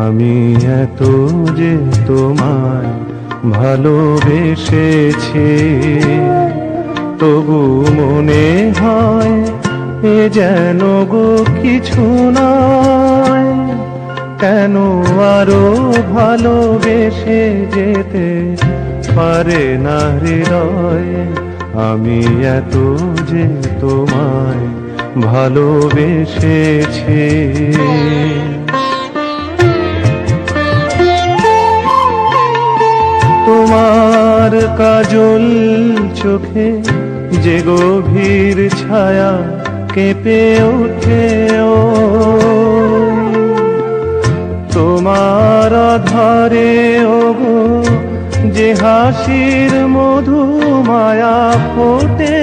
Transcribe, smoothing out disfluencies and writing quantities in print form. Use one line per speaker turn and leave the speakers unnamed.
আমি এত যে তোমায় ভালোবেসেছি, তবু মনে হয় এ যেন গো কিছু নয়। কেন আরো ভালোবেসে যেতে পারে না হৃদয়? আমি এত যে তোমায় ভালোবেসেছি। তোমার কাজল চোখে যে গভীর ছায়া কেঁপে ওঠে, তোমার আধারে ওগো যে হাসির মধু মায়া ফোটে,